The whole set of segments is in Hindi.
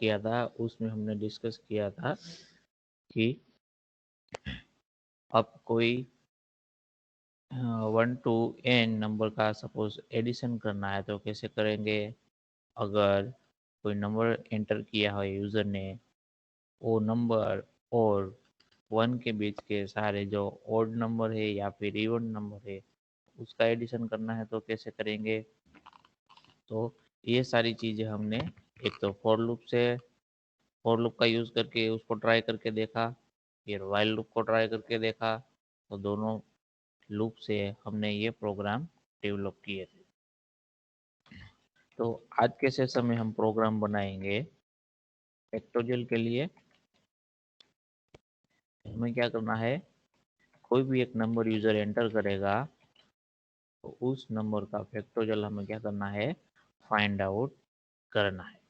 किया था उसमें हमने डिस्कस किया था कि अब कोई 1 to n नंबर का सपोज एडिशन करना है तो कैसे करेंगे। अगर कोई नंबर एंटर किया है यूज़र ने, वो नंबर और 1 के बीच के सारे जो ओड नंबर है या फिर इवन नंबर है उसका एडिशन करना है तो कैसे करेंगे। तो ये सारी चीज़ें हमने एक तो फॉर लूप का यूज़ करके उसको ट्राई करके देखा, फिर वाइल लूप को ट्राई करके देखा। तो दोनों लूप से हमने ये प्रोग्राम डेवलप किए थे। तो आज के सेशन में हम प्रोग्राम बनाएंगे फैक्टोरियल के लिए। हमें क्या करना है, कोई भी एक नंबर यूज़र एंटर करेगा तो उस नंबर का फैक्टोरियल हमें क्या करना है, फाइंड आउट करना है।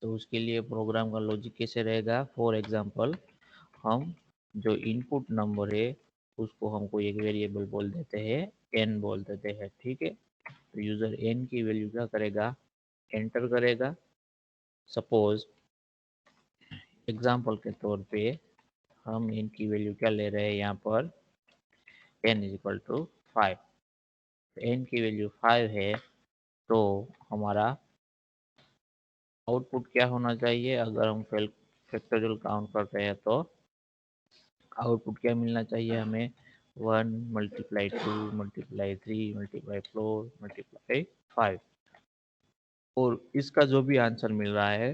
तो उसके लिए प्रोग्राम का लॉजिक कैसे रहेगा। फॉर एग्जांपल हम जो इनपुट नंबर है उसको हम कोई एक वेरिएबल बोल देते हैं, n बोल देते हैं, ठीक है। तो यूज़र n की वैल्यू क्या करेगा, एंटर करेगा। सपोज एग्जांपल के तौर पे हम n की वैल्यू क्या ले रहे हैं यहाँ पर, n is equal to 5। n की वैल्यू 5 है तो हमारा आउटपुट क्या होना चाहिए। अगर हम फैक्टोरियल काउंट करते हैं तो आउटपुट क्या मिलना चाहिए हमें, 1 मल्टीप्लाई 2 मल्टीप्लाई 3 मल्टीप्लाई 4 मल्टीप्लाई 5। और इसका जो भी आंसर मिल रहा है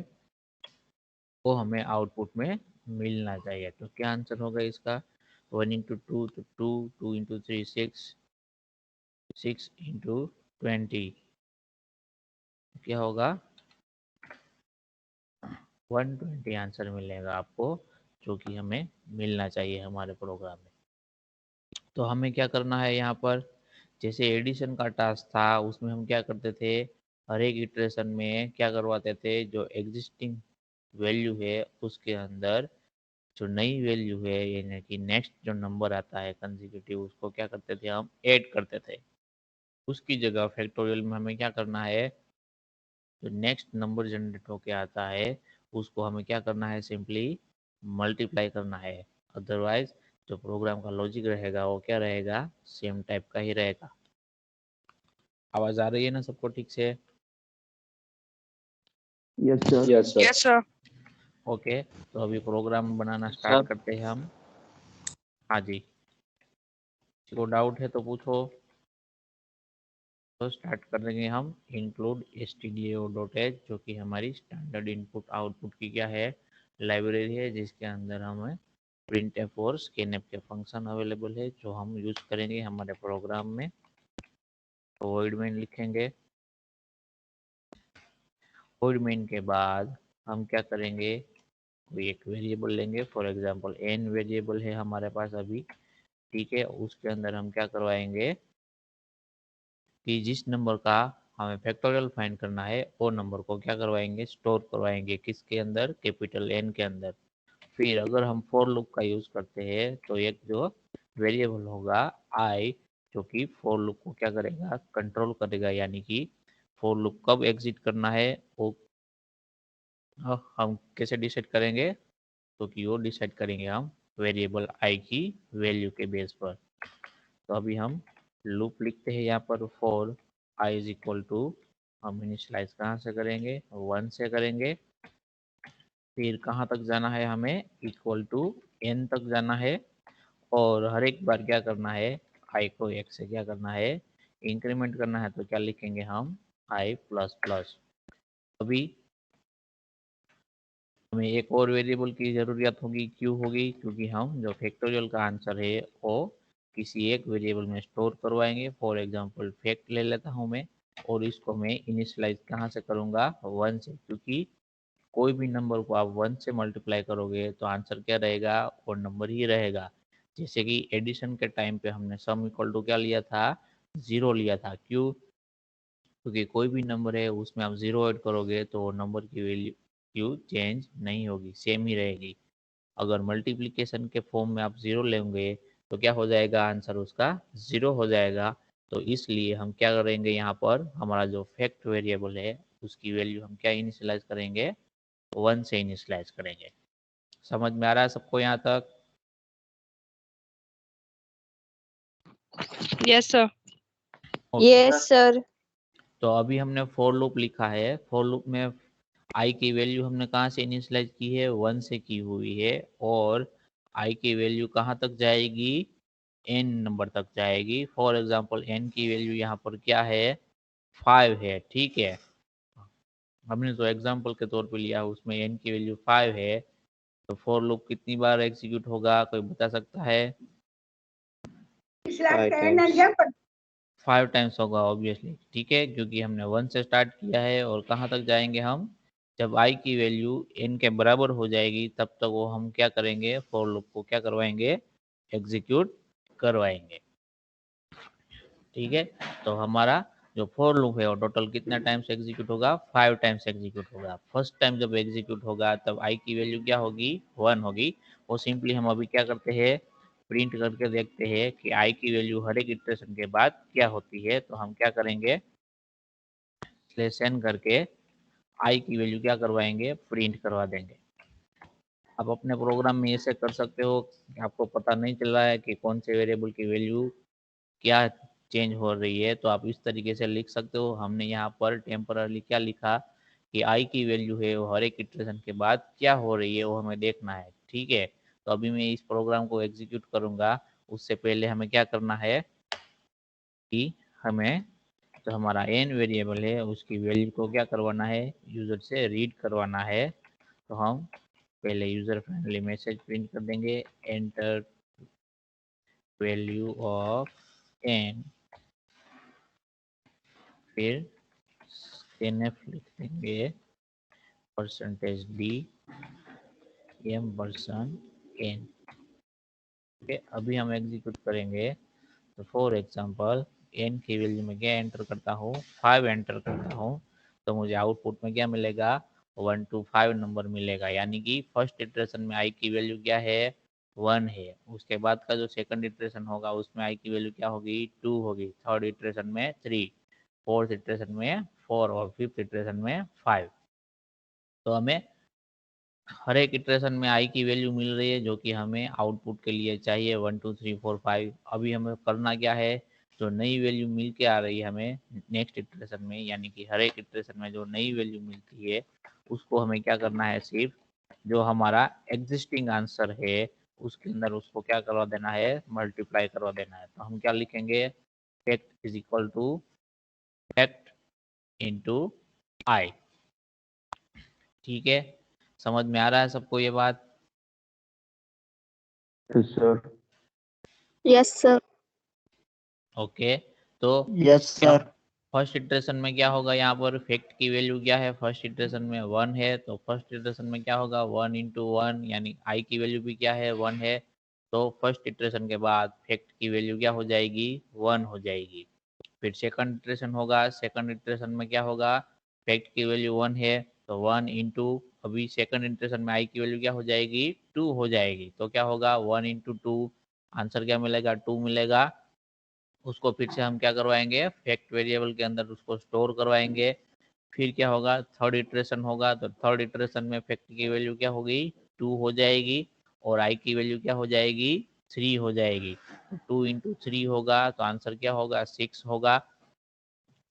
वो हमें आउटपुट में मिलना चाहिए। तो क्या आंसर होगा इसका, 1 इंटू 2 तो 2, 2 इंटू 3 6, 6 इंटू 20 क्या होगा, 120 आंसर मिलेगा आपको, जो कि हमें मिलना चाहिए हमारे प्रोग्राम में। तो हमें क्या करना है यहाँ पर, जैसे एडिशन का टास्क था उसमें हम क्या करते थे, हर एक इटरेशन में क्या करवाते थे, जो एग्जिस्टिंग वैल्यू है उसके अंदर जो नई वैल्यू है यानी कि नेक्स्ट जो नंबर आता है कंसेक्यूटिव, उसको क्या करते थे, हम ऐड करते थे। उसकी जगह फैक्टोरियल में हमें क्या करना है, जो नेक्स्ट नंबर जनरेट होके आता है उसको हमें क्या करना है, सिंपली मल्टीप्लाई करना है। अदरवाइज जो प्रोग्राम का लॉजिक रहेगा वो क्या रहेगा, सेम टाइप का ही रहेगा। आवाज आ रही है ना सबको ठीक से। Yes sir. Yes sir. Okay, तो अभी प्रोग्राम बनाना स्टार्ट करते हैं हम। हाँ जी, किसी को डाउट है तो पूछो। तो स्टार्ट करेंगे हम इंक्लूड stdio.h, जो कि हमारी स्टैंडर्ड इनपुट आउटपुट की क्या है, लाइब्रेरी है, जिसके अंदर हमें printf और scanf के फंक्शन अवेलेबल है जो हम यूज करेंगे हमारे प्रोग्राम में। तो void main लिखेंगे। void main के बाद हम क्या करेंगे, कोई एक वेरिएबल लेंगे। फॉर एग्जांपल n वेरिएबल है हमारे पास अभी, ठीक है। उसके अंदर हम क्या करवाएंगे कि जिस नंबर का हमें फैक्टोरियल फाइंड करना है वो नंबर को क्या करवाएंगे, स्टोर करवाएंगे किसके अंदर, कैपिटल N के अंदर। फिर अगर हम फॉर लूप का यूज करते हैं तो एक जो वेरिएबल होगा i, जो कि फॉर लूप को क्या करेगा, कंट्रोल करेगा। यानी कि फॉर लूप कब एग्जिट करना है वो हम कैसे डिसाइड करेंगे, तो कि वो डिसाइड करेंगे हम वेरिएबल i की वैल्यू के बेस पर। तो अभी हम लूप लिखते हैं यहाँ पर, for i is equal to, हम इनिशियलाइज कहाँ से करेंगे, 1 से करेंगे। फिर कहाँ तक जाना है हमें, इक्वल टू n तक जाना है। और हर एक बार क्या करना है, i को 1 से क्या करना है, इंक्रीमेंट करना है। तो क्या लिखेंगे हम, i प्लस प्लस। अभी हमें एक और वेरिएबल की ज़रूरत होगी, क्यों होगी, क्योंकि हम जो फैक्टोरियल का आंसर है वो किसी एक वेरिएबल में स्टोर करवाएंगे। फॉर एग्जांपल फैक्ट ले लेता हूँ मैं, और इसको मैं इनिशियलाइज कहाँ से करूँगा, 1 से। क्योंकि कोई भी नंबर को आप 1 से मल्टीप्लाई करोगे तो आंसर क्या रहेगा, वो नंबर ही रहेगा। जैसे कि एडिशन के टाइम पे हमने सम इक्वल टू क्या लिया था, 0 लिया था। क्यों, क्योंकि कोई भी नंबर है उसमें आप 0 ऐड करोगे तो वो नंबर की वैल्यू चेंज नहीं होगी, सेम ही रहेगी। अगर मल्टीप्लिकेशन के फॉर्म में आप 0 लेंगे तो क्या हो जाएगा, आंसर उसका 0 हो जाएगा। तो इसलिए हम क्या करेंगे, यहाँ पर हमारा जो फैक्ट वेरिएबल है उसकी वैल्यू हम क्या इनिशियलाइज करेंगे, 1 से इनिशियलाइज करेंगे। समझ में आ रहा है सबको यहाँ तक? Yes sir. Yes sir. तो अभी हमने फॉर लूप लिखा है। फॉर लूप में आई की वैल्यू हमने कहाँ से इनिशियलाइज की है? 1 से की हुई है। और आई की वैल्यू कहाँ तक जाएगी? n नंबर तक जाएगी। फॉर एग्जांपल n की वैल्यू यहाँ पर क्या है? 5 है। ठीक है, हमने तो एग्जांपल के तौर पे लिया, उसमें n की वैल्यू 5 है। तो फॉर लूप कितनी बार एग्जीक्यूट होगा, कोई बता सकता है? 5 टाइम्स होगा ऑब्वियसली। ठीक है, क्योंकि हमने 1 से स्टार्ट किया है। और कहाँ तक जाएंगे हम? जब i की वैल्यू n के बराबर हो जाएगी तब तक वो हम क्या करेंगे? फॉर लूप को क्या करवाएंगे? एग्जीक्यूट करवाएंगे। ठीक है, तो हमारा जो फॉर लूप है वो टोटल कितना टाइम्स एग्जीक्यूट होगा? 5 टाइम्स एग्जीक्यूट होगा। फर्स्ट टाइम जब एग्जीक्यूट होगा तब i की वैल्यू क्या होगी? 1 होगी। वो सिंपली हम अभी क्या करते हैं? प्रिंट करके देखते हैं कि i की वैल्यू हर एक इटरेशन के बाद क्या होती है। तो हम क्या करेंगे? स्लैश n करके i की वैल्यू क्या करवाएंगे? प्रिंट करवा देंगे। आप अपने प्रोग्राम में ऐसे कर सकते हो कि आपको पता नहीं चल रहा है कि कौन से वेरिएबल की वैल्यू क्या चेंज हो रही है, तो आप इस तरीके से लिख सकते हो। हमने यहाँ पर टेम्पररी क्या लिखा कि i की वैल्यू है वो हर एक इटरेशन के बाद क्या हो रही है, वो हमें देखना है। ठीक है, तो अभी मैं इस प्रोग्राम को एग्जीक्यूट करूंगा। उससे पहले हमें क्या करना है कि हमें जो हमारा n वेरिएबल है उसकी वैल्यू को क्या करवाना है? यूजर से रीड करवाना है। तो हम पहले यूजर फ्रेंडली मैसेज प्रिंट कर देंगे, एंटर वैल्यू ऑफ n, फिर scanf लिख देंगे %d m%n। ओके, अभी हम एग्जीक्यूट करेंगे। तो फॉर एग्जांपल n की वैल्यू में क्या एंटर करता हूँ? 5 एंटर करता हूँ। तो मुझे आउटपुट में क्या मिलेगा? 1 to 5 नंबर मिलेगा। यानी कि फर्स्ट इटरेशन में i की वैल्यू क्या है? 1 है। उसके बाद का जो सेकंड इटरेशन होगा उसमें i की वैल्यू क्या होगी? 2 होगी। थर्ड इटरेशन में 3, फोर्थ इटरेशन में 4 और फिफ्थ इटरेशन में 5। तो हमें हर एक इटरेशन में i की वैल्यू मिल रही है जो कि हमें आउटपुट के लिए चाहिए 1 2 3 4 5। अभी हमें करना क्या है? जो नई वैल्यू मिल के आ रही है हमें नेक्स्ट इटरेशन में, यानी कि हर एक इटरेशन में जो नई वैल्यू मिलती है उसको हमें क्या करना है? सिर्फ जो हमारा एग्जिस्टिंग आंसर है उसके अंदर उसको क्या करवा देना है? मल्टीप्लाई करवा देना है। तो हम क्या लिखेंगे? Fact is equal to fact into i. ठीक है, समझ में आ रहा है सबको ये बात? Yes sir. Yes sir. Okay, तो यस सर। फर्स्ट इटरेशन में क्या होगा? यहाँ पर फैक्ट की वैल्यू क्या है? फर्स्ट इटरेशन में 1 है। तो फर्स्ट इटरेशन में क्या होगा? 1 इंटू 1, यानी आई की वैल्यू भी क्या है? 1 है। तो फर्स्ट इटरेशन के बाद फैक्ट की वैल्यू क्या हो जाएगी? 1 हो जाएगी। फिर सेकंड इटरेशन होगा। सेकंड इटरेशन में क्या होगा? फैक्ट की वैल्यू 1 है तो 1 इंटू, अभी सेकंड इटरेशन में आई की वैल्यू क्या हो जाएगी? 2 हो जाएगी। तो क्या होगा? 1 इंटू 2, आंसर क्या मिलेगा? 2 मिलेगा। उसको फिर से हम क्या करवाएंगे? फैक्ट वेरिएबल के अंदर उसको स्टोर करवाएंगे। फिर क्या होगा? थर्ड इटरेशन होगा। तो थर्ड इटरेशन में फैक्ट की वैल्यू क्या होगी? 2 हो जाएगी। और आई की वैल्यू क्या हो जाएगी? 3 हो जाएगी। 2 इंटू 3 होगा तो आंसर क्या होगा? 6 होगा।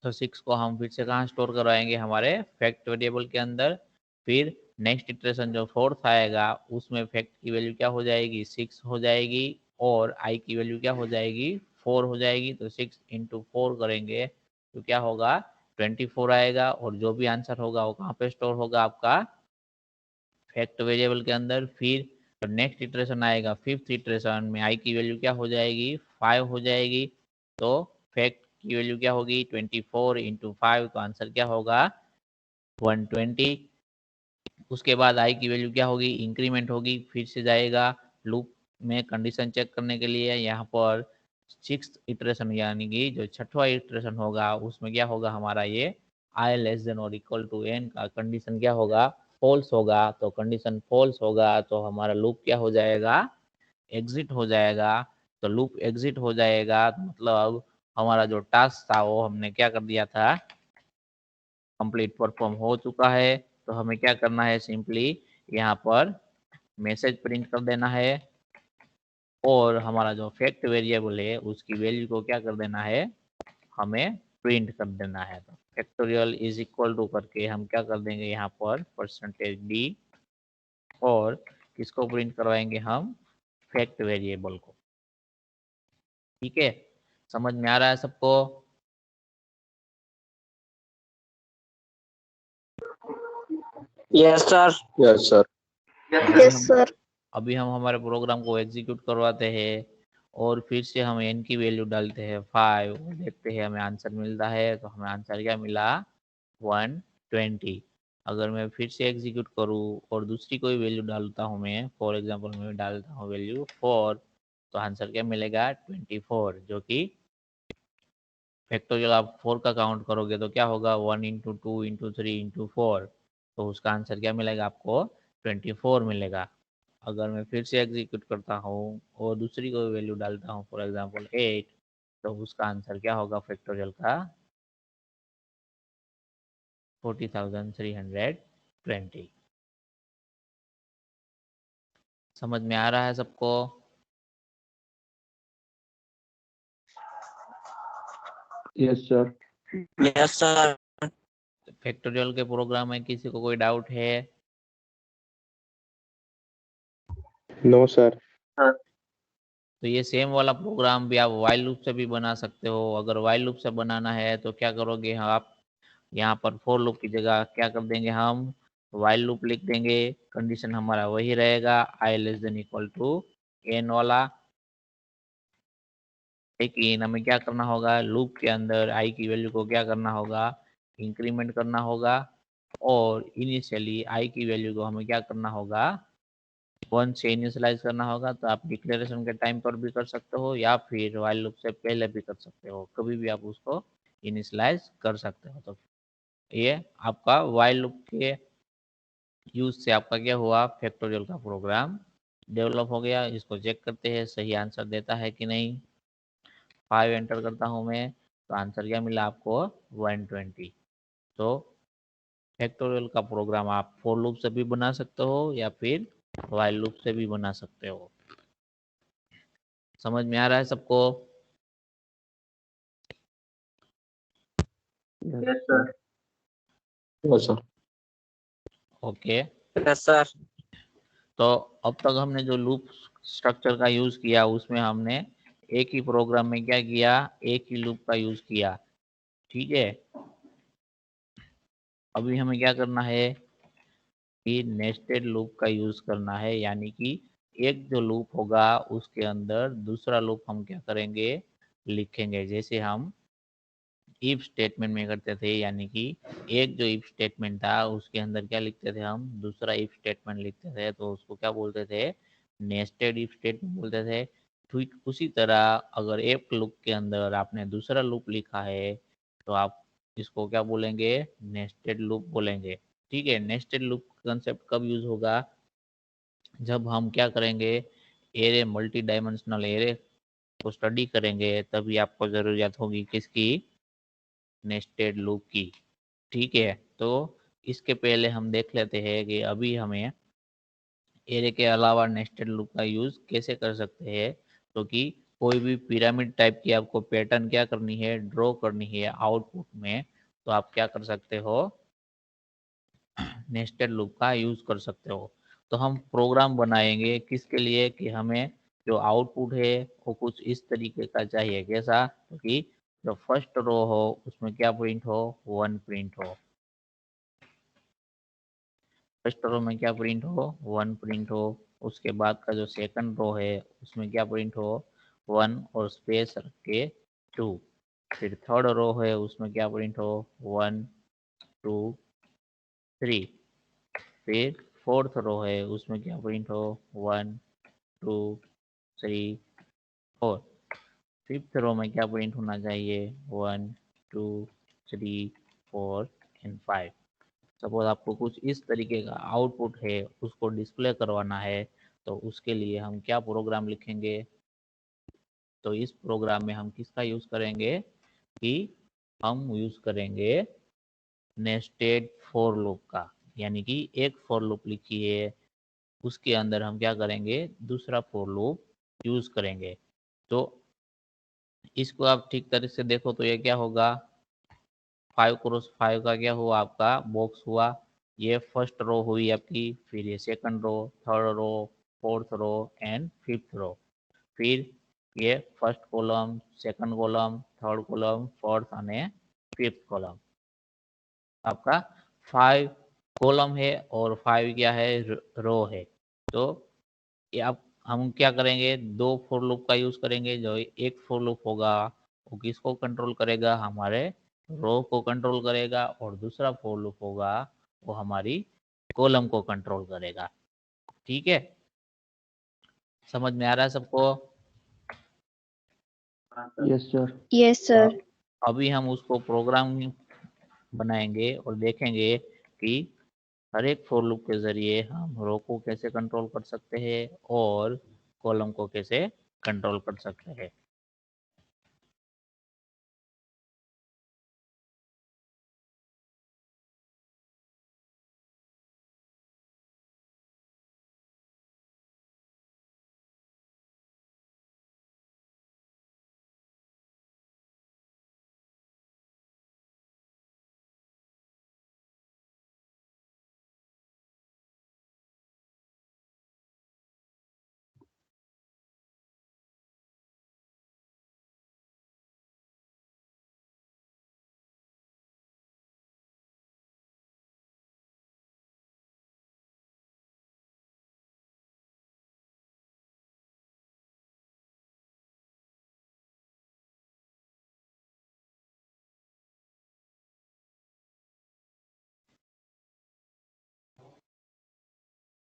तो 6 को हम फिर से कहाँ स्टोर करवाएंगे? हमारे फैक्ट वेरिएबल के अंदर। फिर नेक्स्ट इटरेशन जो फोर्थ आएगा उसमें फैक्ट की वैल्यू क्या हो जाएगी? 6 हो जाएगी। और आई की वैल्यू क्या हो जाएगी? 4 हो जाएगी। तो 6 इंटू 4 करेंगे तो क्या होगा? 24 आएगा। और जो भी आंसर होगा वो कहाँ पे स्टोर होगा? आपका फैक्ट वेरिएबल के अंदर। फिर नेक्स्ट इटरेशन आएगा, फिफ्थ इटरेशन में आई की वैल्यू क्या हो जाएगी? 5 हो जाएगी। तो फैक्ट की वैल्यू क्या होगी? 24 इंटू 5, तो आंसर क्या होगा? 120। उसके बाद आई की वैल्यू क्या होगी? इंक्रीमेंट होगी। फिर से जाएगा लूप में कंडीशन चेक करने के लिए। यहाँ पर सिक्स इटरेशन यानी कि जो छठवा इटरेशन होगा उसमें क्या होगा? हमारा ये आई लेस देन और इक्वल टू एन का कंडीशन क्या होगा? फॉल्स होगा। तो कंडीशन फॉल्स होगा तो हमारा लूप क्या हो जाएगा? एग्जिट हो जाएगा। तो लूप एग्जिट हो जाएगा मतलब हमारा जो टास्क था वो हमने क्या कर दिया था? कंप्लीट परफॉर्म हो चुका है। तो हमें क्या करना है, सिंपली यहाँ पर मैसेज प्रिंट कर देना है और हमारा जो फैक्ट वेरिएबल है उसकी वैल्यू को क्या कर देना है, हमें प्रिंट कर देना है। तो फैक्टोरियल इज इक्वल टू करके हम क्या कर देंगे यहाँ पर %d और किसको प्रिंट करवाएंगे हम, फैक्ट वेरिएबल को। ठीक है, समझ में आ रहा है सबको? Yes sir. Yes sir. Yes, sir. अभी हम हमारे प्रोग्राम को एग्जीक्यूट करवाते हैं और फिर से हम n की वैल्यू डालते हैं 5, देखते हैं हमें आंसर मिलता है। तो हमें आंसर क्या मिला, 120। अगर मैं फिर से एग्जीक्यूट करूँ और दूसरी कोई वैल्यू डालता हूँ, मैं फॉर एग्जांपल मैं डालता हूँ वैल्यू 4, तो आंसर क्या मिलेगा, 24, जो कि फैक्टोरियल आप 4 का काउंट करोगे तो क्या होगा, 1 इंटू 2 इंटू 3 इंटू 4, तो उसका आंसर क्या मिलेगा आपको, 24 मिलेगा। अगर मैं फिर से एग्जीक्यूट करता हूँ और दूसरी कोई वैल्यू डालता हूँ, फॉर एग्जांपल 8, तो उसका आंसर क्या होगा फैक्टोरियल का, 40,320। समझ में आ रहा है सबको? Yes sir. Yes sir. Factorial के प्रोग्राम में किसी को कोई डाउट है? No sir. तो ये सेम वाला प्रोग्राम भी आप वाइल लूप से भी बना सकते हो। अगर वाइल लूप से बनाना है तो क्या करोगे आप, यहाँ पर फॉर लूप की जगह क्या कर देंगे, हम वाइल लूप लिख देंगे। कंडीशन हमारा वही रहेगा, i less than equal to n वाला। लेकिन हमें क्या करना होगा, लूप के अंदर i की वैल्यू को क्या करना होगा, इंक्रीमेंट करना होगा और इनिशियली i की वैल्यू को हमें क्या करना होगा, 1 से इनिशियलाइज करना होगा। तो आप डिक्लेरेशन के टाइम पर भी कर सकते हो या फिर वाइल लूप से पहले भी कर सकते हो, कभी भी आप उसको इनिशियलाइज कर सकते हो। तो ये आपका वाइल लूप के यूज से आपका क्या हुआ, फैक्टोरियल का प्रोग्राम डेवलप हो गया। इसको चेक करते हैं सही आंसर देता है कि नहीं। 5 एंटर करता हूँ मैं, तो आंसर क्या मिला आपको, 120। तो फैक्टोरियल का प्रोग्राम आप फॉर लूप से भी बना सकते हो या फिर वाइल लूप से भी बना सकते हो। समझ में आ रहा है सबको? Yes sir. Yes sir. Okay, yes sir. तो अब तक हमने जो लूप स्ट्रक्चर का यूज किया उसमें हमने एक ही प्रोग्राम में क्या किया, एक ही लूप का यूज किया। ठीक है, अभी हमें क्या करना है कि नेस्टेड लूप का यूज करना है, यानी कि एक जो लूप होगा उसके अंदर दूसरा लूप हम क्या करेंगे, लिखेंगे। जैसे हम इफ स्टेटमेंट में करते थे, यानी कि एक जो इफ स्टेटमेंट था उसके अंदर क्या लिखते थे, हम दूसरा इफ स्टेटमेंट लिखते थे, तो उसको क्या बोलते थे, नेस्टेड इफ स्टेटमेंट बोलते थे। ठीक उसी तरह अगर एक लूप के अंदर आपने दूसरा लूप लिखा है तो आप इसको क्या बोलेंगे, नेस्टेड लूप बोलेंगे। ठीक है, नेस्टेड लूप कंसेप्ट कब यूज होगा, जब हम क्या करेंगे, एरे मल्टी डायमेंशनल एरे को स्टडी करेंगे, तभी आपको जरूरत होगी किसकी, नेस्टेड लूप की। ठीक है, तो इसके पहले हम देख लेते हैं कि अभी हमें एरे के अलावा नेस्टेड लूप का यूज कैसे कर सकते हैं। तो कि कोई भी पिरामिड टाइप की आपको पैटर्न क्या करनी है, ड्रॉ करनी है आउटपुट में, तो आप क्या कर सकते हो, नेस्टेड लूप का यूज कर सकते हो। तो हम प्रोग्राम बनाएंगे किसके लिए, कि हमें जो आउटपुट है वो कुछ इस तरीके का चाहिए। कैसा, क्योंकि जो फर्स्ट रो हो उसमें क्या प्रिंट हो, 1 प्रिंट हो। फर्स्ट रो में क्या प्रिंट हो, 1 प्रिंट हो। उसके बाद का जो सेकंड रो है उसमें क्या प्रिंट हो, 1 और स्पेस रख के 2। फिर थर्ड रो है उसमें क्या प्रिंट हो, 1 2 3। फिर फोर्थ रो है उसमें क्या प्रिंट हो, 1 2 3 4। फिफ्थ रो में क्या प्रिंट होना चाहिए, 1 2 3 4 एंड 5। सपोज आपको कुछ इस तरीके का आउटपुट है उसको डिस्प्ले करवाना है, तो उसके लिए हम क्या प्रोग्राम लिखेंगे। तो इस प्रोग्राम में हम किसका यूज करेंगे, कि हम यूज करेंगे नेस्टेड फॉर लूप का। यानी कि एक फॉर लूप लिखी है, उसके अंदर हम क्या करेंगे, दूसरा फॉर लूप यूज करेंगे। तो इसको आप ठीक तरह से देखो तो ये क्या होगा, 5x5 का क्या हुआ, आपका बॉक्स हुआ। ये फर्स्ट रो हुई आपकी, फिर ये second row, third row, fourth row and fifth row. फिर ये first column, second column, third column, fourth અને फिफ्थ कॉलम। आपका 5 कॉलम है और 5 क्या है, रो है। तो ये आप हम क्या करेंगे, दो फॉर लूप का यूज करेंगे। जो एक फॉर लूप होगा वो किसको कंट्रोल करेगा, हमारे रो को कंट्रोल करेगा, और दूसरा फॉर लूप होगा वो हमारी कॉलम को कंट्रोल करेगा। ठीक है, समझ में आ रहा है सबको? Yes sir. Yes, sir. अभी हम उसको प्रोग्राम बनाएंगे और देखेंगे कि हर एक फॉर लूप के जरिए हम रो को कैसे कंट्रोल कर सकते हैं और कॉलम को कैसे कंट्रोल कर सकते हैं।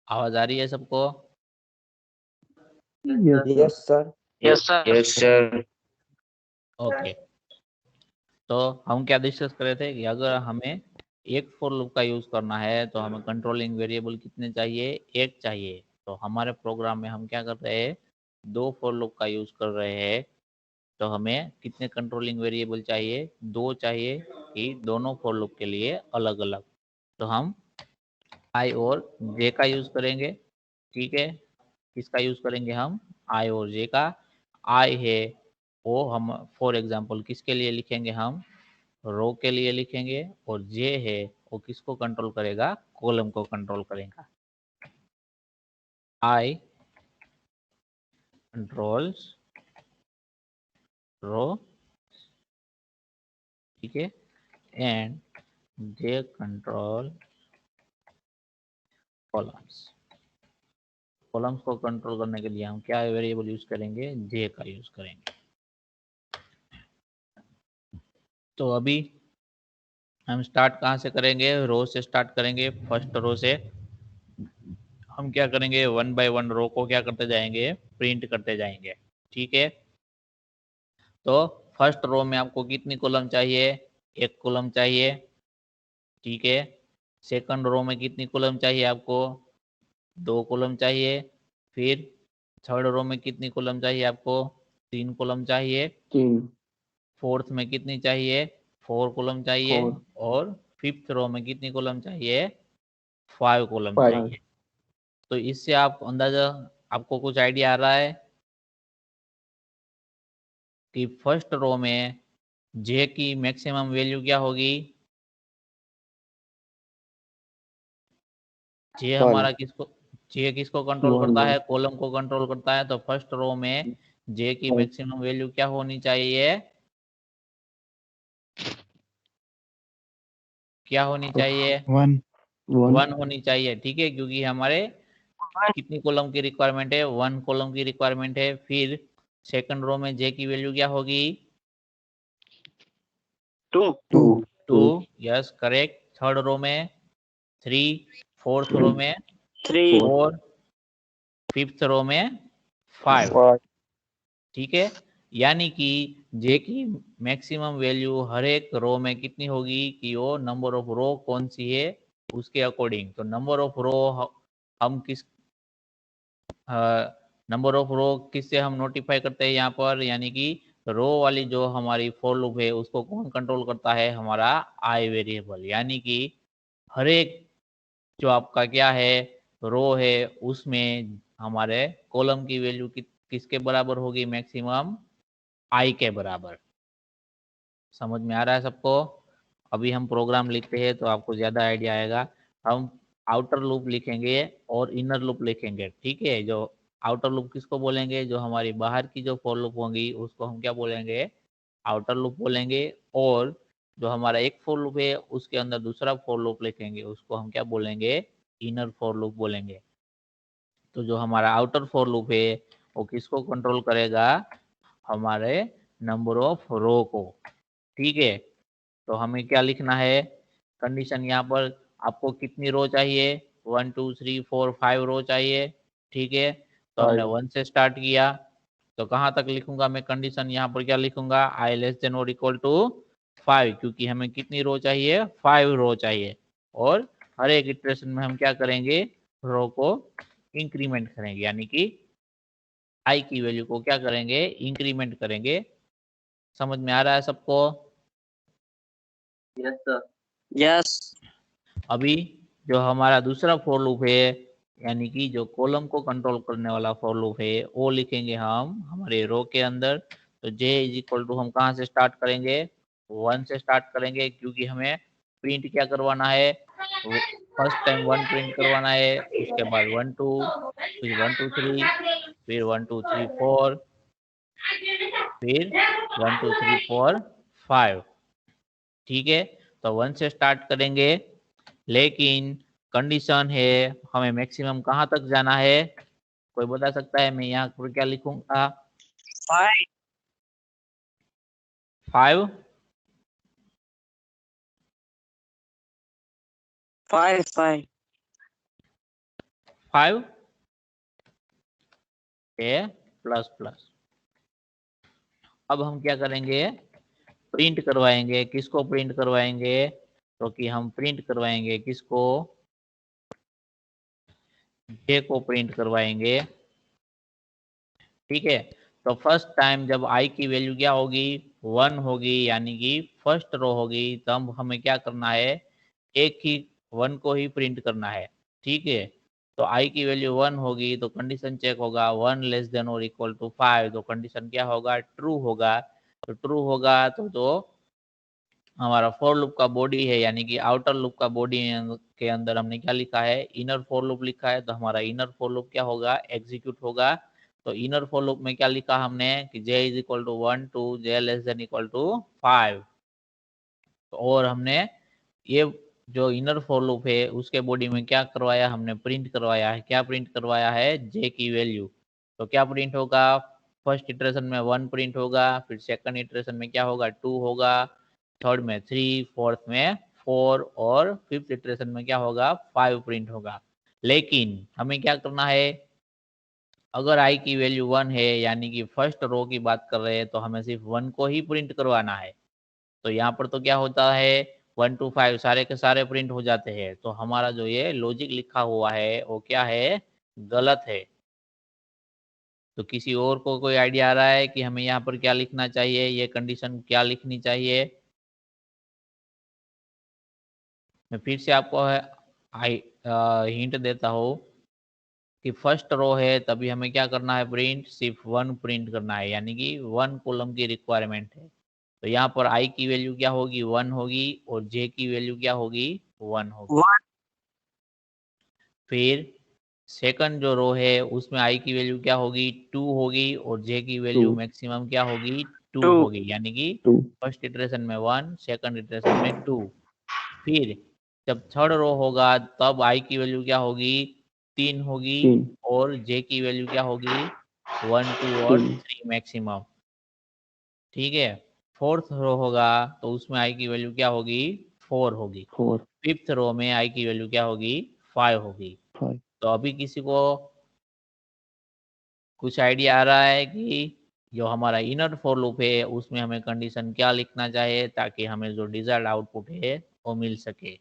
आवाज आ रही है सबको? Yes sir. Yes sir. Okay, तो हम क्या डिस्कस कर रहे थे कि अगर हमें एक फॉर लूप का यूज करना है तो हमें कंट्रोलिंग वेरिएबल कितने चाहिए, एक चाहिए। तो हमारे प्रोग्राम में हम क्या कर रहे हैं, दो फॉर लूप का यूज कर रहे हैं। तो हमें कितने कंट्रोलिंग वेरिएबल चाहिए, दो चाहिए, कि दोनों फॉर लूप के लिए अलग अलग। तो हम आई और जे का यूज करेंगे। ठीक है, किसका यूज करेंगे हम, आई और जे का। आई है वो हम फॉर एग्जांपल किसके लिए लिखेंगे, हम रो के लिए लिखेंगे, और जे है वो किसको कंट्रोल करेगा, कॉलम को कंट्रोल करेगा। आई कंट्रोल्स रो, ठीक है, and J control columns. Columns को कंट्रोल करने के लिए हम क्या वेरिएबल यूज करेंगे, जे का यूज करेंगे। तो अभी हम स्टार्ट कहाँ से करेंगे, रो से स्टार्ट करेंगे। फर्स्ट रो से हम क्या करेंगे, वन बाय वन रो को क्या करते जाएंगे, प्रिंट करते जाएंगे। ठीक है, तो फर्स्ट रो में आपको कितनी कॉलम चाहिए, एक कॉलम चाहिए। ठीक है, सेकंड रो में कितनी कॉलम चाहिए आपको, दो कॉलम चाहिए। फिर थर्ड रो में कितनी कॉलम चाहिए आपको, तीन कॉलम चाहिए। तीन। फोर्थ में कितनी चाहिए, फोर कॉलम चाहिए। फोर। और फिफ्थ रो में कितनी कॉलम चाहिए, फाइव कॉलम फाइव। चाहिए। तो इससे आप अंदाजा, आपको कुछ आइडिया आ रहा है कि फर्स्ट रो में जे की मैक्सिमम वैल्यू क्या होगी। जे हमारा किसको, जे किसको कंट्रोल करता है, कॉलम को कंट्रोल करता है। तो फर्स्ट रो में जे की मैक्सिमम वैल्यू क्या होनी चाहिए, क्या होनी चाहिए, वन। वन होनी चाहिए। ठीक है, क्योंकि हमारे कितनी कॉलम की रिक्वायरमेंट है, वन कॉलम की रिक्वायरमेंट है। फिर सेकंड रो में जे की वैल्यू क्या होगी, two. Two, yes correct. Third row में थ्री, फोर्थ रो में थ्री। फोर, फिफ्थ रो में फाइव। ठीक है, यानी कि जे की मैक्सिमम वैल्यू हर एक रो में कितनी होगी, कि वो नंबर ऑफ रो कौन सी है उसके अकॉर्डिंग। तो नंबर ऑफ रो हम किस नंबर ऑफ रो किससे हम नोटिफाई करते हैं यहाँ पर, यानी कि रो वाली जो हमारी फॉर लूप है उसको कौन कंट्रोल करता है, हमारा आई वेरिएबल। यानी कि हर एक जो आपका क्या है रो है उसमें हमारे कॉलम की वैल्यू किसके बराबर होगी, मैक्सिमम आई के बराबर। समझ में आ रहा है सबको? अभी हम प्रोग्राम लिखते हैं तो आपको ज्यादा आइडिया आएगा। हम आउटर लूप लिखेंगे और इनर लूप लिखेंगे, ठीक है। जो आउटर लूप किसको बोलेंगे, जो हमारी बाहर की जो फॉर लूप होंगी उसको हम क्या बोलेंगे, आउटर लूप बोलेंगे। और जो हमारा एक फॉर लूप है उसके अंदर दूसरा फॉर लूप लिखेंगे उसको हम क्या बोलेंगे, इनर फॉर लूप बोलेंगे। तो जो हमारा आउटर फॉर लूप है वो किसको कंट्रोल करेगा, हमारे नंबर ऑफ रो को, ठीक है। तो हमें क्या लिखना है, कंडीशन यहाँ पर आपको कितनी रो चाहिए, 1 2 3 4 5 रो चाहिए, ठीक है। तो हमने 1 से स्टार्ट किया, तो कहाँ तक लिखूंगा मैं कंडीशन, यहाँ पर क्या लिखूंगा, आई लेस देन और इक्वल टू 5, क्योंकि हमें कितनी रो चाहिए, 5 रो चाहिए। और हर एक इटरेशन में हम क्या करेंगे, रो को इंक्रीमेंट करेंगे, यानी कि आई की वैल्यू को क्या करेंगे, इंक्रीमेंट करेंगे। समझ में आ रहा है सबको? Yes sir. यस। अभी जो हमारा दूसरा फॉर लूप है, यानी कि जो कॉलम को कंट्रोल करने वाला फॉर लूप है, वो लिखेंगे हम हमारे रो के अंदर। तो j इज इक्वल टू हम कहाँ से स्टार्ट करेंगे, 1 से स्टार्ट करेंगे, क्योंकि हमें प्रिंट क्या करवाना है, फर्स्ट टाइम 1 प्रिंट करवाना है, उसके बाद 1 2, फिर 1 2 3, फिर 1 2 3 4, फिर 1 2 3 4 5, ठीक है। तो 1 से स्टार्ट करेंगे, लेकिन कंडीशन है हमें मैक्सिमम कहाँ तक जाना है, कोई बता सकता है? मैं यहाँ पर क्या लिखूंगा, 5 5 5 5 5 ए प्लस प्लस। अब हम क्या करेंगे, प्रिंट करवाएंगे, किसको प्रिंट करवाएंगे, तो कि हम प्रिंट करवाएंगे किसको, जे को प्रिंट करवाएंगे, ठीक है। तो फर्स्ट टाइम जब आई की वैल्यू क्या होगी, 1 होगी, यानी कि फर्स्ट रो होगी, तब हमें क्या करना है, एक ही 1 को ही प्रिंट करना है, ठीक है। तो आई की वैल्यू 1 होगी तो कंडीशन चेक होगा 1 लेस देन और इक्वल टू 5, तो कंडीशन क्या होगा, ट्रू होगा। तो ट्रू होगा तो जो हमारा फॉर लूप का बॉडी है, यानी कि आउटर लूप का बॉडी के अंदर हमने क्या लिखा है, इनर फॉर लूप लिखा है, तो हमारा इनर फॉर लूप क्या होगा, एग्जीक्यूट होगा। तो इनर फॉर लूप में क्या लिखा हमने कि j is equal to 1 2 j less than equal to 5। और हमने ये जो इनर फॉर लूप है उसके बॉडी में क्या करवाया, हमने प्रिंट करवाया है, क्या प्रिंट करवाया है, j की वैल्यू। तो क्या प्रिंट होगा, फर्स्ट इटरेशन में 1 प्रिंट होगा, फिर सेकंड इटरेशन में क्या होगा, 2 होगा, थर्ड में 3, फोर्थ में 4, और फिफ्थ इटरेशन में क्या होगा, 5 प्रिंट होगा। लेकिन हमें क्या करना है, अगर i की वैल्यू 1 है, यानी कि फर्स्ट रो की बात कर रहे हैं, तो हमें सिर्फ 1 को ही प्रिंट करवाना है। तो यहाँ पर तो क्या होता है, 1 2 5 सारे के सारे प्रिंट हो जाते हैं। तो हमारा जो ये लॉजिक लिखा हुआ है वो क्या है, गलत है। तो किसी और को कोई आइडिया आ रहा है कि हमें यहाँ पर क्या लिखना चाहिए, ये कंडीशन क्या लिखनी चाहिए? मैं फिर से आपको हिंट देता हूँ कि फर्स्ट रो है, तभी हमें क्या करना है, प्रिंट सिर्फ 1 प्रिंट करना है, यानी कि 1 कॉलम की रिक्वायरमेंट है। तो यहाँ पर i की वैल्यू क्या होगी, 1 होगी, और j की वैल्यू क्या होगी, 1 होगी। फिर सेकंड जो रो है उसमें i की वैल्यू क्या होगी, 2 होगी, और j की वैल्यू मैक्सिमम क्या होगी, 2 होगी, यानी कि फर्स्ट इटरेशन में 1, सेकंड इटरेशन में 2। फिर जब थर्ड रो होगा तब i की वैल्यू क्या होगी, 3 होगी, और j की वैल्यू क्या होगी, 1 2 और 3 मैक्सिमम, ठीक है। फोर्थ रो होगा तो उसमें i की वैल्यू क्या होगी, 4 होगी। फिफ्थ रो में i की वैल्यू क्या होगी, 5 होगी। तो अभी किसी को कुछ आइडिया आ रहा है कि जो हमारा इनर फॉर लूप है उसमें हमें कंडीशन क्या लिखना चाहिए, ताकि हमें जो डिजायर्ड आउटपुट है वो मिल सके?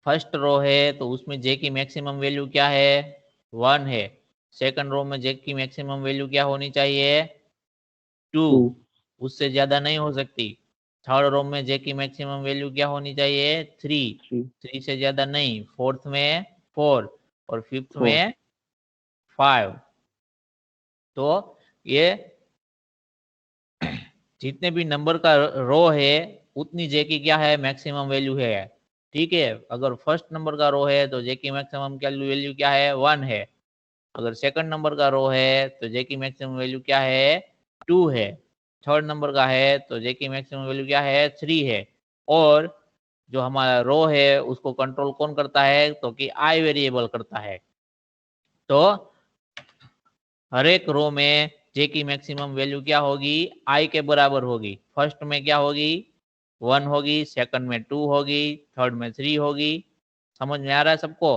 फर्स्ट रो है तो उसमें j की मैक्सिमम वैल्यू क्या है, 1 है। सेकंड रो में j की मैक्सिमम वैल्यू क्या होनी चाहिए, 2, 2, उससे ज्यादा नहीं हो सकती। थर्ड रो में जे की मैक्सिमम वैल्यू क्या होनी चाहिए? 3, 3, 3 से ज्यादा नहीं। फोर्थ में 4 और फिफ्थ 4, में 5। तो ये जितने भी नंबर का रो है उतनी जे की क्या है? मैक्सिमम वैल्यू है। ठीक है, अगर फर्स्ट नंबर का रो है तो जे की मैक्सिमम वैल्यू क्या है? 1 है। अगर सेकंड नंबर का रो है तो जे की मैक्सिमम वैल्यू क्या है? 2 है। थर्ड नंबर का है तो जे की मैक्सिमम वैल्यू क्या है? 3 है। और जो हमारा रो है उसको कंट्रोल कौन करता है? तो कि आई वेरिएबल करता है। तो हर एक रो में जे की मैक्सिमम वैल्यू क्या होगी? आई के बराबर होगी। फर्स्ट में क्या होगी? 1 होगी, सेकंड में 2 होगी, थर्ड में 3 होगी। समझ में आ रहा है सबको?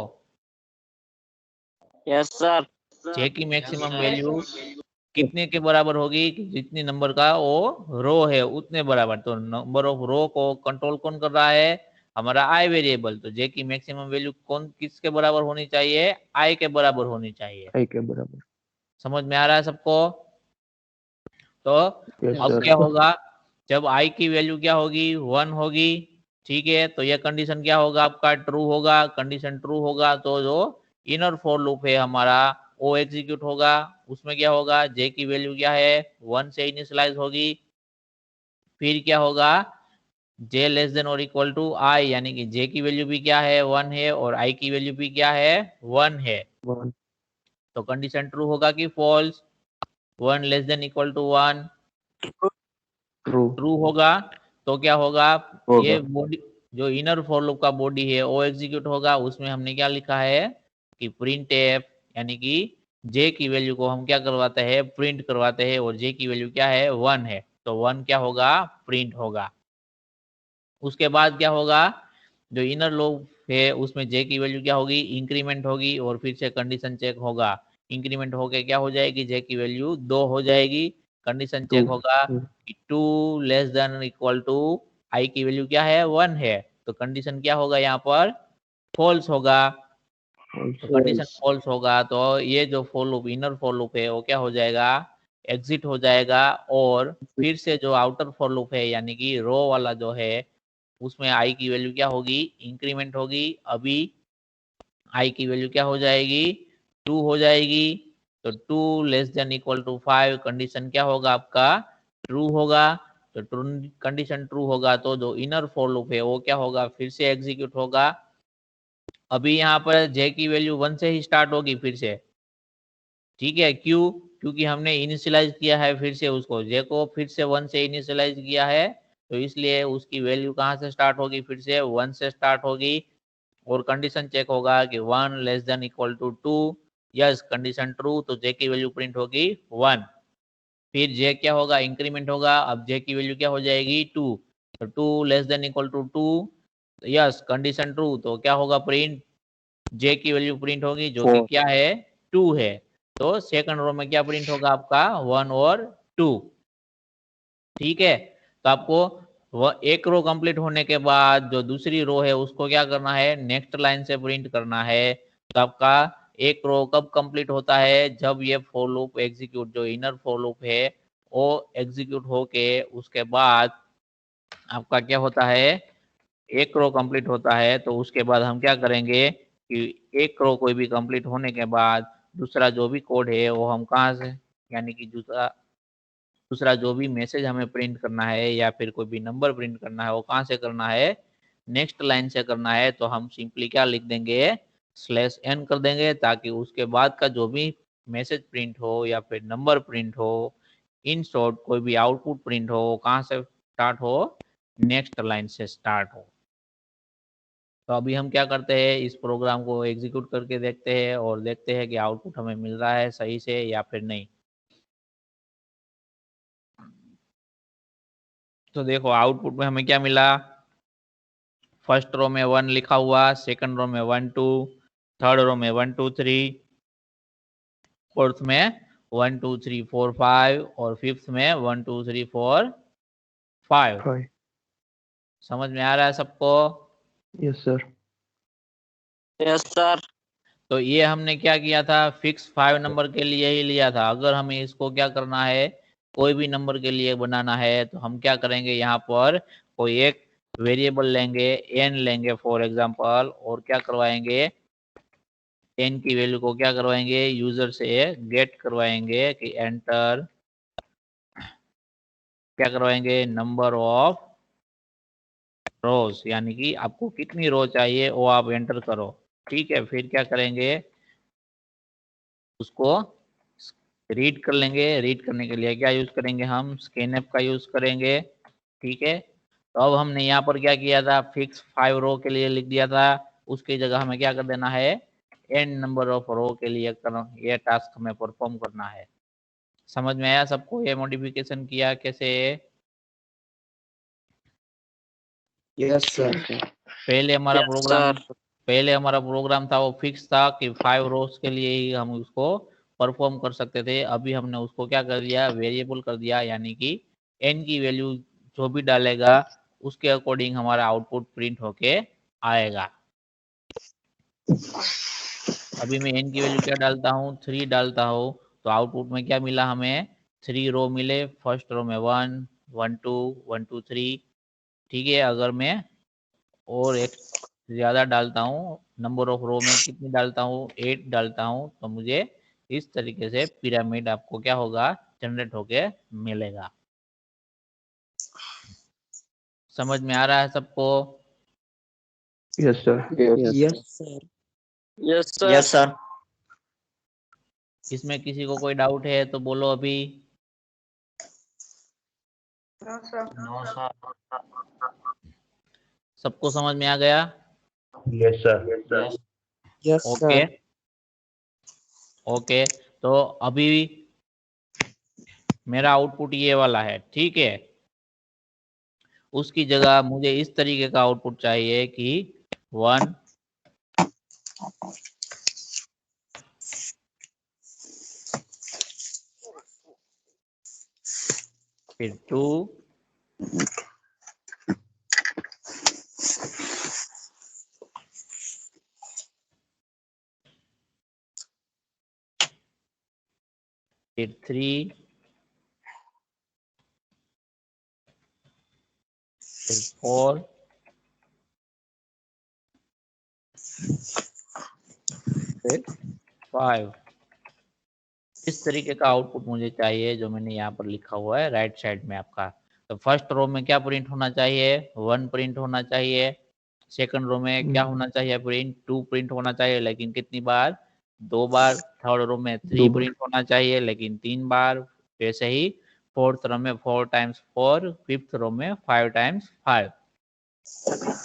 Yes, sir. जे की मैक्सिमम वैल्यू कितने के बराबर होगी? कि जितनी नंबर का वो रो है उतने बराबर। तो नंबर ऑफ रो को कंट्रोल कौन कर रहा है? हमारा आई वेरिएबल। तो जे की मैक्सिमम वैल्यू कौन किसके बराबर होनी चाहिए? आई के बराबर होनी चाहिए। आई के बराबर। समझ में आ रहा है सबको? तो यस अब सर। क्या होगा? जब आई की वैल्यू क्या होगी? 1 होगी। ठीक है, तो यह कंडीशन क्या होगा? आपका ट्रू होगा। कंडीशन ट्रू होगा तो जो इनर फॉर लूप है हमारा वो एग्जीक्यूट होगा। उसमें क्या होगा? जे की वैल्यू क्या है? 1 से इनिशियलाइज होगी। फिर क्या होगा? जे लेस देन और इक्वल टू आई, यानी कि जे की वैल्यू भी क्या है? 1 है और आई की वैल्यू भी क्या है? 1 है। 1, तो कंडीशन ट्रू होगा कि false? 1 less than equal to 1 true true होगा। तो क्या होगा? ये होगा। बॉडी जो इनर फॉर लूप का बॉडी है वो एग्जीक्यूट होगा। उसमें हमने क्या लिखा है कि प्रिंट एफ, यानी कि जे की वैल्यू को हम क्या करवाते हैं? प्रिंट करवाते हैं। और जे की वैल्यू क्या है? 1 है। तो 1 क्या होगा? प्रिंट होगा। उसके बाद क्या होगा? जो इनर लूप है उसमें जे की वैल्यू क्या होगी? इंक्रीमेंट होगी और फिर से कंडीशन चेक होगा। इंक्रीमेंट होके क्या हो जाएगी? जे की वैल्यू 2 हो जाएगी। कंडीशन 2, चेक होगा 2, कि 2 लेस देन इक्वल टू आई की वैल्यू क्या है? 1 है। तो कंडीशन क्या होगा? यहाँ पर फॉल्स होगा। तो कंडीशन फॉल्स होगा तो ये जो for loop inner for loop है वो क्या हो जाएगा? एग्जिट हो जाएगा। और फिर से जो आउटर फॉर लूप है यानी कि रो वाला जो है उसमें आई की वैल्यू क्या होगी? इंक्रीमेंट होगी। अभी आई की वैल्यू क्या हो जाएगी? 2 हो जाएगी। तो 2 less than equal to 5 condition क्या होगा आपका? ट्रू होगा। तो ट्रू कंडीशन ट्रू होगा तो जो इनर फॉर लूप है वो क्या होगा? फिर से एग्जीक्यूट होगा। अभी यहाँ पर जे की वैल्यू 1 से ही स्टार्ट होगी फिर से। ठीक है, क्यों? क्योंकि हमने इनिशियलाइज किया है फिर से उसको, जे को फिर से 1 से इनिशियलाइज किया है। तो इसलिए उसकी वैल्यू कहाँ से स्टार्ट होगी? फिर से 1 से स्टार्ट होगी। और कंडीशन चेक होगा कि 1 less than equal to 2। Yes, condition true. तो जे की वैल्यू प्रिंट होगी 1। फिर जे क्या होगा? इंक्रीमेंट होगा। अब जे की वैल्यू क्या हो जाएगी? 2। तो 2 less than equal to 2। Yes, condition true. तो क्या होगा? प्रिंट जे की वैल्यू प्रिंट होगी जो कि 4, क्या है? 2 है। तो सेकंड रो में क्या प्रिंट होगा आपका? 1 और 2। ठीक है, तो आपको वह एक रो कंप्लीट होने के बाद जो दूसरी रो है उसको क्या करना है? नेक्स्ट लाइन से प्रिंट करना है। तो आपका एक रो कब कंप्लीट होता है? जब ये फॉर लूप एग्जीक्यूट, जो इनर फॉर लूप है वो एग्जीक्यूट होके उसके बाद आपका क्या होता है? एक रो कंप्लीट होता है। तो उसके बाद हम क्या करेंगे कि एक रो कोई भी कंप्लीट होने के बाद दूसरा जो भी कोड है वो हम कहाँ से, यानी कि दूसरा दूसरा जो भी मैसेज हमें प्रिंट करना है या फिर कोई भी नंबर प्रिंट करना है वो कहाँ से करना है? नेक्स्ट लाइन से करना है। तो हम सिंपली क्या लिख देंगे? /n कर देंगे, ताकि उसके बाद का जो भी मैसेज प्रिंट हो या फिर नंबर प्रिंट हो, इन शॉर्ट कोई भी आउटपुट प्रिंट हो, कहाँ से स्टार्ट हो? नेक्स्ट लाइन से स्टार्ट हो। तो अभी हम क्या करते हैं? इस प्रोग्राम को एग्जीक्यूट करके देखते हैं और देखते हैं कि आउटपुट हमें मिल रहा है सही से या फिर नहीं। तो देखो आउटपुट में हमें क्या मिला? फर्स्ट रो में 1 लिखा हुआ, सेकंड रो में 1 2, थर्ड रो में 1 2 3, फोर्थ में 1 2 3 4 5 और फिफ्थ में 1 2 3 4 5। 5, समझ में आ रहा है सबको? Yes sir. Yes, sir. तो ये हमने क्या किया था? फिक्स 5 नंबर के लिए ही लिया था। अगर हमें इसको क्या करना है? कोई भी नंबर के लिए बनाना है तो हम क्या करेंगे, यहाँ पर कोई एक वेरिएबल लेंगे, n लेंगे फॉर एग्जांपल, और क्या करवाएंगे, n की वैल्यू को क्या करवाएंगे, यूजर से गेट करवाएंगे कि एंटर, क्या करवाएंगे, नंबर ऑफ रोज, यानी कि आपको कितनी रो चाहिए वो आप एंटर करो। ठीक है, फिर क्या करेंगे, उसको रीड कर लेंगे। रीड करने के लिए क्या यूज करेंगे, हम स्कैनफ का यूज करेंगे। ठीक है, तो अब हमने यहाँ पर क्या किया था, फिक्स 5 रो के लिए लिख दिया था, उसकी जगह हमें क्या कर देना है, n नंबर ऑफ रो के लिए ये टास्क हमें परफॉर्म करना है। समझ में आया सबको, ये मॉडिफिकेशन किया कैसे? Yes sir. पहले हमारा Yes, प्रोग्राम sir. पहले हमारा प्रोग्राम था वो फिक्स था कि 5 रोज के लिए ही हम उसको परफॉर्म कर सकते थे। अभी हमने उसको क्या कर दिया, वेरिएबल कर दिया, यानी कि n की वैल्यू जो भी डालेगा उसके अकॉर्डिंग हमारा आउटपुट प्रिंट होके आएगा। अभी मैं n की वैल्यू क्या डालता हूँ, 3 डालता हूँ, तो आउटपुट में क्या मिला हमें, 3 रो मिले। फर्स्ट रो में 1 1 2 1 2 3। ठीक है, अगर मैं और एक ज्यादा डालता हूँ, नंबर ऑफ रो में कितनी डालता हूँ, 8 डालता हूँ, तो मुझे इस तरीके से पिरामिड आपको क्या होगा, जनरेट होके मिलेगा। समझ में आ रहा है सबको? Yes, sir. Yes, sir. Yes, sir. Yes, sir. इसमें किसी को कोई डाउट है तो बोलो अभी। No, sir. सबको समझ में आ गया? Yes, sir. Yes. Yes, okay sir. Okay, तो अभी मेरा आउटपुट ये वाला है। ठीक है, उसकी जगह मुझे इस तरीके का आउटपुट चाहिए कि 1 फिर 2 फिर 3 फिर 4 फिर 5। इस तरीके का आउटपुट मुझे चाहिए जो मैंने यहाँ पर लिखा हुआ है राइट साइड में आपका। तो फर्स्ट रो में क्या प्रिंट होना चाहिए, 1 प्रिंट होना चाहिए। सेकंड रो में क्या होना चाहिए, प्रिंट 2 प्रिंट होना चाहिए, लेकिन कितनी बार, 2 बार। थर्ड रो में 3 प्रिंट होना चाहिए, लेकिन 3 बार। वैसे ही फोर्थ रो में 4 टाइम्स 4, फिफ्थ रो में 5 टाइम्स 5।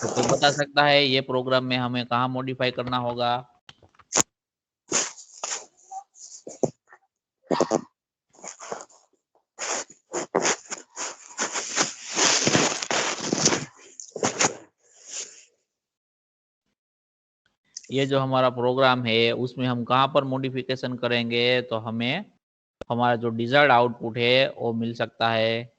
तो कोई बता सकता है ये प्रोग्राम में हमें कहाँ मॉडिफाई करना होगा? ये जो हमारा प्रोग्राम है उसमें हम कहाँ पर मॉडिफिकेशन करेंगे तो हमें हमारा जो डिजायर्ड आउटपुट है वो मिल सकता है।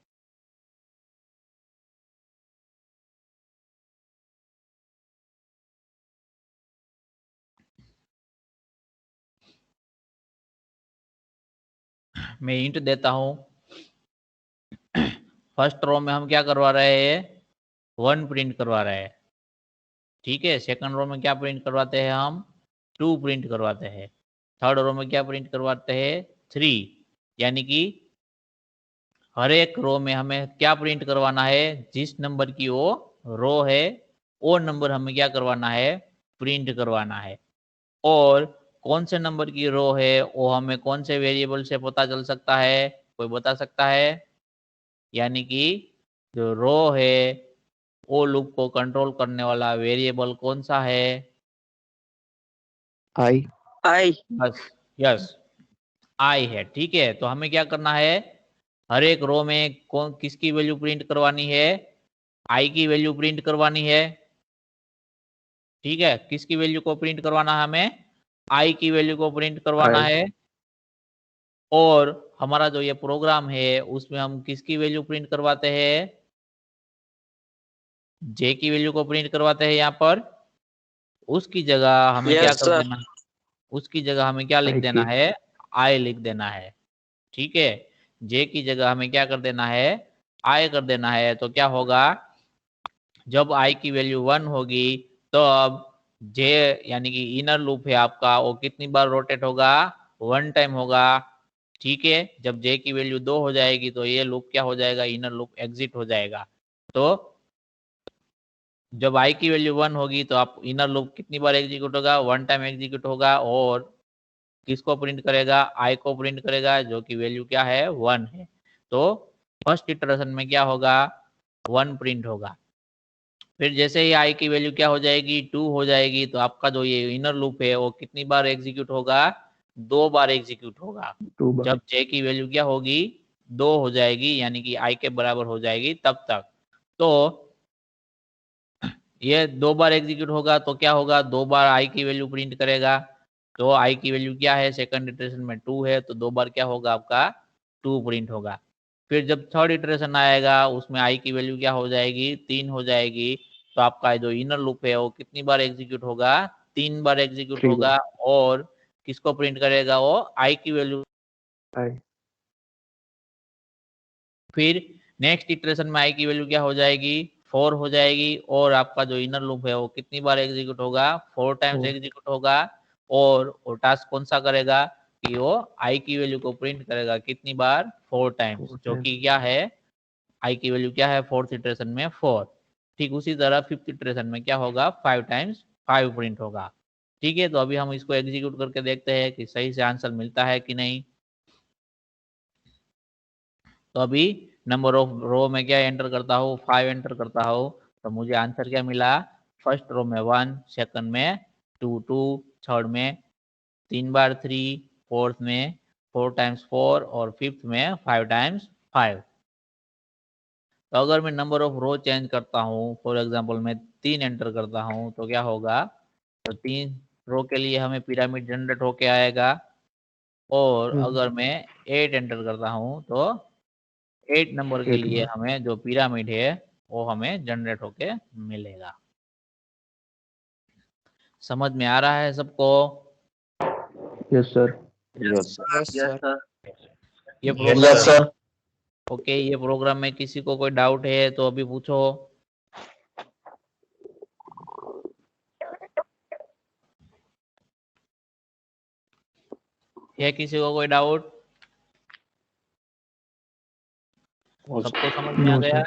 मैं हिंट देता हूँ। फर्स्ट रो में हम क्या करवा रहे हैं, 1 प्रिंट करवा रहे हैं। ठीक है, सेकंड रो में क्या प्रिंट करवाते हैं हम, 2 प्रिंट करवाते हैं। थर्ड रो में क्या प्रिंट करवाते हैं, 3। यानी कि हर एक रो में हमें क्या प्रिंट करवाना है, जिस नंबर की वो रो है वो नंबर हमें क्या करवाना है, प्रिंट करवाना है। और कौन से नंबर की रो है वो हमें कौन से वेरिएबल से पता चल सकता है, कोई बता सकता है? यानी कि जो रो है वो लूप को कंट्रोल करने वाला वेरिएबल कौन सा है? I. बस, यस, आई है। ठीक है, तो हमें क्या करना है, हर एक रो में कौन किसकी वैल्यू प्रिंट करवानी है, आई की वैल्यू प्रिंट करवानी है। ठीक है, किसकी वैल्यू को प्रिंट करवाना है हमें, आई की वैल्यू को प्रिंट करवाना I. है। और हमारा जो ये प्रोग्राम है उसमें हम किसकी वैल्यू प्रिंट करवाते हैं, जे की वैल्यू को प्रिंट करवाते हैं यहाँ पर। उसकी जगह हमें क्या Yes, कर sir. देना, उसकी जगह हमें क्या लिख I देना K. है, आई लिख देना है। ठीक है, जे की जगह हमें क्या कर देना है, आई कर देना है। तो क्या होगा, जब आई की वैल्यू 1 होगी तो अब जे यानी कि इनर लूप है आपका, वो कितनी बार रोटेट होगा, 1 टाइम होगा। ठीक है, जब जे की वैल्यू 2 हो जाएगी तो ये लूप क्या हो जाएगा, इनर लूप एग्जिट हो जाएगा। तो जब आई की वैल्यू 1 होगी तो आप इनर लूप कितनी बार एग्जीक्यूट होगा, 1 टाइम एग्जीक्यूट होगा, और किसको प्रिंट करेगा, आई को प्रिंट करेगा, जो कि वैल्यू क्या है, 1 है। तो फर्स्ट इटरेशन में क्या होगा, 1 प्रिंट होगा। फिर जैसे ही आई की वैल्यू क्या हो जाएगी, 2 हो जाएगी, तो आपका जो ये इनर लूप है वो कितनी बार एग्जीक्यूट होगा, 2 बार एग्जीक्यूट होगा। जब जे की वैल्यू क्या होगी, 2 हो जाएगी, यानी कि आई के बराबर हो जाएगी तब तक। तो ये 2 बार एग्जीक्यूट होगा तो क्या होगा, 2 बार आई की वैल्यू प्रिंट करेगा। तो आई की वैल्यू क्या है, सेकंड इटरेशन में 2 है, तो 2 बार क्या होगा आपका, 2 प्रिंट होगा। फिर जब थर्ड इटरेशन आएगा उसमें आई की वैल्यू क्या हो जाएगी, 3 हो जाएगी। तो आपका जो इनर लूप है वो कितनी बार एग्जीक्यूट होगा, 3 बार एग्जीक्यूट होगा। और किसको प्रिंट करेगा, वो आई की वैल्यू। फिर नेक्स्ट इटरेशन में आई की वैल्यू क्या हो जाएगी, 4 हो जाएगी। और आपका जो इनर लूप है वो कितनी बार एग्जीक्यूट होगा, 4 टाइम्स एग्जीक्यूट होगा। और वो टास्क कौन सा करेगा कि वो आई की वैल्यू को प्रिंट करेगा कितनी बार, 4 टाइम्स, जो कि क्या है, आई की वैल्यू क्या है फोर्थ इटरेशन में 4। ठीक उसी तरह फिफ्थ इटरेशन में क्या होगा, 5 टाइम्स 5 प्रिंट होगा। ठीक है, तो अभी हम इसको एग्जीक्यूट करके देखते हैं कि सही से आंसर मिलता है कि नहीं। तो अभी नंबर ऑफ रो में क्या एंटर करता हूँ, 5 एंटर करता हूँ, तो मुझे आंसर क्या मिला, फर्स्ट रो में 1, सेकंड में 2, थर्ड में 3 बार 3, फोर्थ में 4 टाइम्स 4, और फिफ्थ में 5 टाइम्स 5। तो अगर मैं नंबर ऑफ रो चेंज करता हूँ, फॉर एग्जांपल मैं 3 एंटर करता हूँ, तो क्या होगा, तो 3 रो के लिए हमें पिरामिड जनरेट होके आएगा। और अगर मैं 8 एंटर करता हूँ तो 8 नंबर के लिए हमें जो पिरामिड है वो हमें जनरेट होके मिलेगा। समझ में आ रहा है सबको? Yes sir. Yes sir. ये यस सर। ओके, ये प्रोग्राम में किसी को कोई डाउट है तो अभी पूछो। है किसी को कोई डाउट? सबको समझ में आ गया?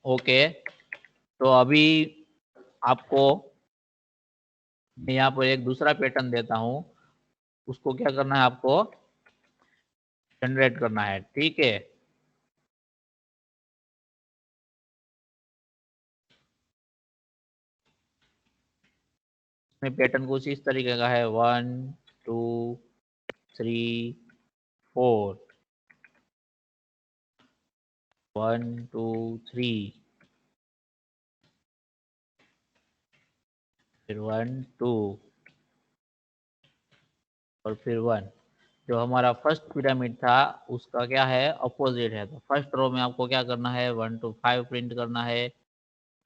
ओके, तो अभी आपको मैं यहाँ पर एक दूसरा पैटर्न देता हूँ, उसको क्या करना है, आपको जनरेट करना है। ठीक है, पैटर्न कुछ इस तरीके का है, 1 2 3 4, 1 2 3, फिर 1 2, और फिर 1। जो हमारा फर्स्ट पिरामिड था उसका क्या है, अपोजिट है। तो फर्स्ट रो में आपको क्या करना है, 1 to 5 प्रिंट करना है।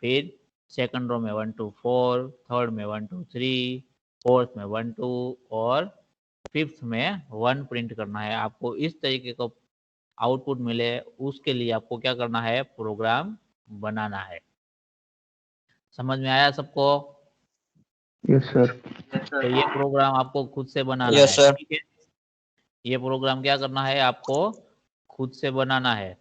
फिर सेकंड रो में 1 to 4, थर्ड में 1 to 3, फोर्थ में 1 2, और फिफ्थ में 1 प्रिंट करना है। आपको इस तरीके का आउटपुट मिले उसके लिए आपको क्या करना है, प्रोग्राम बनाना है। समझ में आया सबको? Yes sir. तो ये प्रोग्राम आपको खुद से बनाना है। ठीक है, ये प्रोग्राम क्या करना है, आपको खुद से बनाना है।